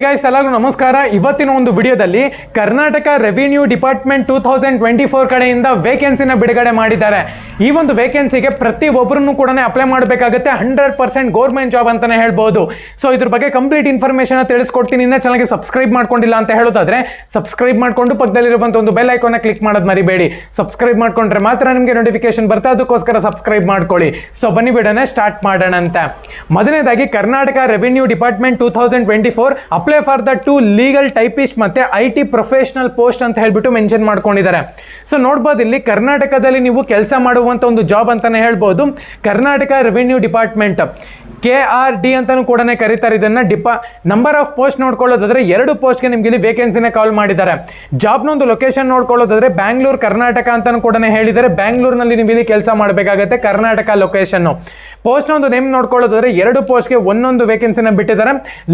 Guys ಎಲ್ಲರಿಗೂ ನಮಸ್ಕಾರ. ಇವತ್ತಿನ ಒಂದು ವಿಡಿಯೋದಲ್ಲಿ ಕರ್ನಾಟಕ ರೆವಿನ್ಯೂ ಡಿಪಾರ್ಟ್ಮೆಂಟ್ 2024 ಕಡೆಯಿಂದ ವೇಕೆನ್ಸಿನ ಬಿಡುಗಡೆ ಮಾಡಿದ್ದಾರೆ. ಈ ಒಂದು ವೇಕೆನ್ಸಿಗೆ ಪ್ರತಿ ಒಬ್ಬರನ್ನು ಕೂಡ ಅಪ್ಲೈ ಮಾಡಬೇಕಾಗುತ್ತೆ. 100% ಗೌರ್ಮೆಂಟ್ ಜಾಬ್ ಅಂತಾನೆ ಹೇಳ್ಬೋದು. ಸೊ ಇದ್ರ ಬಗ್ಗೆ ಕಂಪ್ಲೀಟ್ ಇನ್ಫಾರ್ಮೇಶನ್ ತಿಳಿಸ್ಕೊಡ್ತೀನಿ. ಇನ್ನ ಚಾನಲ್ಗೆ ಸಬ್ಸ್ಕ್ರೈಬ್ ಮಾಡ್ಕೊಂಡಿಲ್ಲ ಅಂತ ಹೇಳೋದಾದ್ರೆ ಸಬ್ಸ್ಕ್ರೈಬ್ ಮಾಡ್ಕೊಂಡು ಪಕ್ಕದಲ್ಲಿರುವಂತ ಒಂದು ಬೆಲ್ ಐಕಾನ್ ಕ್ಲಿಕ್ ಮಾಡೋದು ಮರಿಬೇಡಿ. ಸಬ್ಸ್ಕ್ರೈಬ್ ಮಾಡ್ಕೊಂಡ್ರೆ ಮಾತ್ರ ನಿಮಗೆ ನೋಟಿಫಿಕೇಶನ್ ಬರುತ್ತೆ, ಅದಕ್ಕೋಸ್ಕರ ಸಬ್ಸ್ಕ್ರೈಬ್ ಮಾಡ್ಕೊಳ್ಳಿ. ಸೊ ಬನ್ನಿ ವಿಡಿಯೋನ ಸ್ಟಾರ್ಟ್ ಮಾಡೋಣ ಅಂತ. ಮೊದಲನೇದಾಗಿ Karnataka revenue department 2024 apply for the 2 legal typist ಮತ್ತೆ IT ಪ್ರೊಫೆಷನಲ್ ಪೋಸ್ಟ್ ಅಂತ ಹೇಳ್ಬಿಟ್ಟು ಮೆನ್ಷನ್ ಮಾಡ್ಕೊಂಡಿದ್ದಾರೆ. ಸೊ ನೋಡ್ಬೋದು ಇಲ್ಲಿ ಕರ್ನಾಟಕದಲ್ಲಿ ನೀವು ಕೆಲಸ ಮಾಡುವಂತ ಒಂದು ಜಾಬ್ ಅಂತಾನೆ ಹೇಳ್ಬೋದು. ಕರ್ನಾಟಕ ರೆವಿನ್ಯೂ ಡಿಪಾರ್ಟ್ಮೆಂಟ್ KRD ಅಂತಾನು ಕೂಡ ಕರೀತಾರೆ ಇದನ್ನ. ನಂಬರ್ ಆಫ್ ಪೋಸ್ಟ್ ನೋಡ್ಕೊಳ್ಳೋದಾದ್ರೆ 2 ಪೋಸ್ಟ್ಗೆ ನಿಮ್ಗೆ ಇಲ್ಲಿ ವೇಕೆನ್ಸಿನ ಕಾಲ್ ಮಾಡಿದ್ದಾರೆ. ಜಾಬ್ನ ಒಂದು ಲೊಕೇಶನ್ ನೋಡ್ಕೊಳ್ಳೋದಾದ್ರೆ ಬ್ಯಾಂಗ್ಳೂರ್ ಕರ್ನಾಟಕ ಅಂತಾನು ಕೂಡ ಹೇಳಿದ್ದಾರೆ. ಬ್ಯಾಂಗ್ಳೂರ್ನಲ್ಲಿ ನೀವು ಇಲ್ಲಿ ಕೆಲಸ ಮಾಡಬೇಕಾಗುತ್ತೆ, ಕರ್ನಾಟಕ ಲೊಕೇಶನ್. ಪೋಸ್ಟ್ ಒಂದು ನೇಮ್ ನೋಡ್ಕೊಳ್ಳೋದಾದ್ರೆ 2 ಪೋಸ್ಟ್ಗೆ ಒಂದೊಂದು ವೇಕೆನ್ಸಿನ ಬಿಟ್ಟಿದ್ದಾರೆ.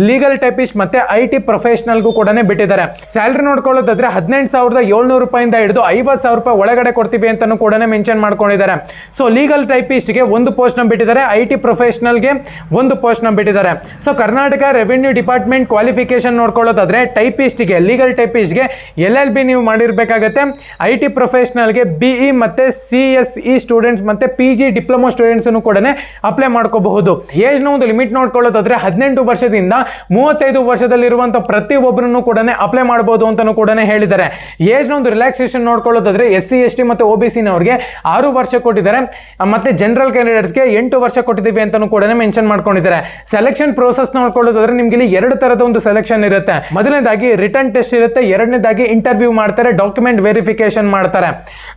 ಲೀಗಲ್ ಟೈಪಿಸ್ಟ್ ಮತ್ತೆ IT ಪ್ರೊಫೆಷನಲ್ಗೂ ಕೂಡ ಬಿಟ್ಟಿದ್ದಾರೆ. ಸ್ಯಾಲರಿ ನೋಡ್ಕೊಳ್ಳೋದಾದ್ರೆ 18,700 ರೂಪಾಯಿಂದ ಹಿಡಿದು 50,000 ರೂಪಾಯಿ ಒಳಗಡೆ ಕೊಡ್ತೀವಿ ಅಂತಾನು ಕೂಡ ಮೆನ್ಷನ್ ಮಾಡ್ಕೊಂಡಿದ್ದಾರೆ. ಸೊ ಲೀಗಲ್ ಟೈಪಿಸ್ಟ್ಗೆ ಒಂದು ಪೋಸ್ಟ್ ನ ಬಿಟ್ಟಿದ್ದಾರೆ, IT ಪ್ರೊಫೆಷನಲ್ಗೆ ಒಂದು ಪೋಸ್ಟ್ ನ ಬಿಟ್ಟಿದ್ದಾರೆ. So Karnataka revenue department qualification ನೋಡ್ಕೊಳ್ಳೋದಾದ್ರೆ ಟೈಪಿಸ್ಟ್ಗೆ ಲೀಗಲ್ ಟೈಪಿಸ್ಟ್ಗೆ LLB ನೀವು ಮಾಡಿರ್ಬೇಕಾಗತ್ತೆ. IT ಪ್ರೊಫೆಷನಲ್ಗೆ BE ಮತ್ತೆ CSE ಸ್ಟೂಡೆಂಟ್ಸ್ ಮತ್ತೆ PG ಡಿಪ್ಲೊಮಾ ಸ್ಟೂಡೆಂಟ್ಸ್ ಕೂಡ ಅಪ್ಲೈ ಮಾಡ್ಕೋಬಹುದು. ಏಜ್ ನ ಒಂದು ಲಿಮಿಟ್ ನೋಡ್ಕೊಳ್ಳೋದಾದ್ರೆ 18 ವರ್ಷದಿಂದ 35 ವರ್ಷದಲ್ಲಿರುವಂತ ಪ್ರತಿ ಒಬ್ಬರನ್ನು ಕೂಡ ಅಪ್ಲೈ ಮಾಡಬಹುದು ಅಂತಾನು ಕೂಡ ಹೇಳಿದ್ದಾರೆ. ಏಜ್ ನ ಒಂದು ರಿಲ್ಯಾಕ್ಸೇಷನ್ ನೋಡ್ಕೊಳ್ಳೋದಾದ್ರೆ SC ST ಮತ್ತೆ OBC ನವರಿಗೆ 6 ವರ್ಷ ಕೊಟ್ಟಿದ್ದಾರೆ, ಮತ್ತೆ ಜನರಲ್ ಕ್ಯಾಂಡಿಡೇಟ್ಸ್ಗೆ 8 ವರ್ಷ ಕೊಟ್ಟಿದ್ದೀವಿ ಅಂತಾನು ಕೂಡ ಮೆನ್ಷನ್ ಮಾಡ್ಕೊಂಡಿದ್ದಾರೆ. ಸೆಲೆಕ್ಷನ್ ಪ್ರೋಸೆಸ್ ನೋಡ್ಕೊಳ್ಳೋದಾದ್ರೆ ನಿಮ್ಗೆ ಇಲ್ಲಿ 2 ತರದ ಒಂದು ಸೆಲೆಕ್ಷನ್ ಇರುತ್ತೆ. ಮೊದಲನೇದಾಗಿ ರಿಟರ್ನ್ ಟೆಸ್ಟ್ ಇರುತ್ತೆ, ಎರಡನೇದಾಗಿ ಇಂಟರ್ವ್ಯೂ ಮಾಡ್ತಾರೆ, ಡಾಕ್ಯುಮೆಂಟ್ ವೆರಿಫಿಕೇಶನ್ ಮಾಡ್ತಾರೆ.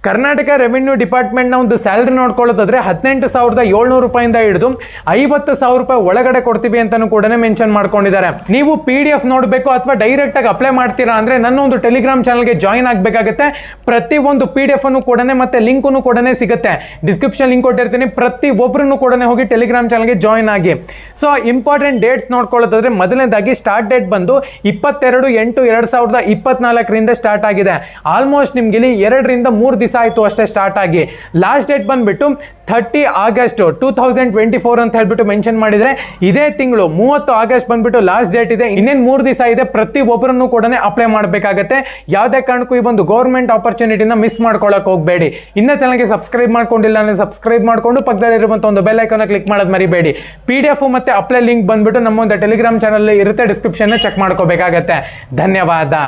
ಕರ್ನಾಟಕ ರೆವಿನ್ಯೂ ಡಿಪಾರ್ಟ್ಮೆಂಟ್ ನ ಒಂದು ಸ್ಯಾಲರಿ ನೋಡ್ಕೊಳ್ಳೋದಾದ್ರೆ 18,700 ರೂಪಾಯಿಂದ ಹಿಡಿದು 50,000 ರೂಪಾಯಿ ಒಳಗಡೆ ಕೊಡ್ತೀವಿ ಅಂತಾನು ಕೂಡ ಮೆನ್ಷನ್ ಮಾಡ್ಕೊಂಡಿದ್ದಾರೆ. ನೀವು PDF ನೋಡಬೇಕು ಅಥವಾ ಡೈರೆಕ್ಟ್ ಆಗಿ ಅಪ್ಲೈ ಮಾಡ್ತೀರಾ ಅಂದ್ರೆ ನನ್ನ ಒಂದು ಟೆಲಿಗ್ರಾಮ್ ಚಾನಲ್ಗೆ ಜಾಯಿನ್ ಆಗಬೇಕಾಗುತ್ತೆ. ಪ್ರತಿ ಒಂದು PDF ಅನ್ನು ಕೂಡ ಮತ್ತೆ ಲಿಂಕ್ ಕೂಡ ಸಿಗುತ್ತೆ, ಡಿಸ್ಕ್ರಿಪ್ಷನ್ ಲಿಂಕ್ ಕೊಟ್ಟಿರ್ತೀನಿ. ಪ್ರತಿ ಒಬ್ಬರನ್ನು ಕೂಡ ಹೋಗಿ ಟೆಲಿಗ್ರಾಮ್ ಚಾನಲ್ಗೆ ಜಾಯಿನ್ ಆಗಿ. ಸೊ ಇಂಪಾರ್ಟೆಂಟ್ ಡೇಟ್ಸ್ ನೋಡ್ಕೊಳ್ಳೋದಾದ್ರೆ ಮೊದಲನೇದಾಗಿ ಸ್ಟಾರ್ಟ್ ಡೇಟ್ ಬಂದು 22/8/2024 ಸ್ಟಾರ್ಟ್ ಆಗಿದೆ. ಆಲ್ಮೋಸ್ಟ್ ನಿಮ್ಗೆ ಇಲ್ಲಿ 2 ರಿಂದ 3 ದಿವಸ ಆಯ್ತು ಅಷ್ಟೇ ಸ್ಟಾರ್ಟ್ ಆಗಿ. ಲಾಸ್ಟ್ ಡೇಟ್ ಬಂದ್ಬಿಟ್ಟು 30 ಆಗಸ್ಟ್ 2024 ಅಂತ ಹೇಳ್ಬಿಟ್ಟು ಮೆನ್ಷನ್ ಮಾಡಿದ್ರೆ ಇದೇ ತಿಂಗಳು 30 ಆಗಸ್ಟ್ ಬಂದ್ಬಿಟ್ಟು ಲಾಸ್ಟ್ ಡೇಟ್ ಇದೆ. ಇನ್ನೇನು 3 ದಿವಸ ಇದೆ. ಪ್ರತಿ ಒಬ್ಬರನ್ನು ಕೂಡ ಅಪ್ಲೈ ಮಾಡಬೇಕಾಗತ್ತೆ. ಯಾವುದೇ ಕಾರಣಕ್ಕೂ ಈ ಒಂದು ಗೌರ್ಮೆಂಟ್ ಆಪರ್ಚುನಿಟಿನ ಮಿಸ್ ಮಾಡ್ಕೊಳ್ಳೋಕೆ ಹೋಗಬೇಡಿ. ಇನ್ನ ಚಾನಲ್ಗೆ ಸಬ್ಸ್ಕ್ರೈಬ್ ಮಾಡ್ಕೊಂಡಿಲ್ಲ ಅಂದ್ರೆ ಸಬ್ಸ್ಕ್ರೈಬ್ ಮಾಡ್ಕೊಂಡು ಪಕ್ಕದಲ್ಲಿರುವಂತ ಒಂದು ಬೆಲ್ ಐಕಾನ್ ಕ್ಲಿಕ್ ಮಾಡೋದು ಮರಿಬೇಡಿ. PDF ಮತ್ತೆ ಅಪ್ಲೈ ಲಿಂಕ್ ಬಂದ್ಬಿಟ್ಟು ನಮ್ಮ ಒಂದು ಟೆಲಿಗ್ರಾಮ್ ಚಾನಲ್ ಇರುತ್ತೆ, ಡಿಸ್ಕ್ರಿಪ್ಷನ್ ಚೆಕ್ ಮಾಡ್ಕೋಬೇಕಾಗತ್ತೆ. ಧನ್ಯವಾದ.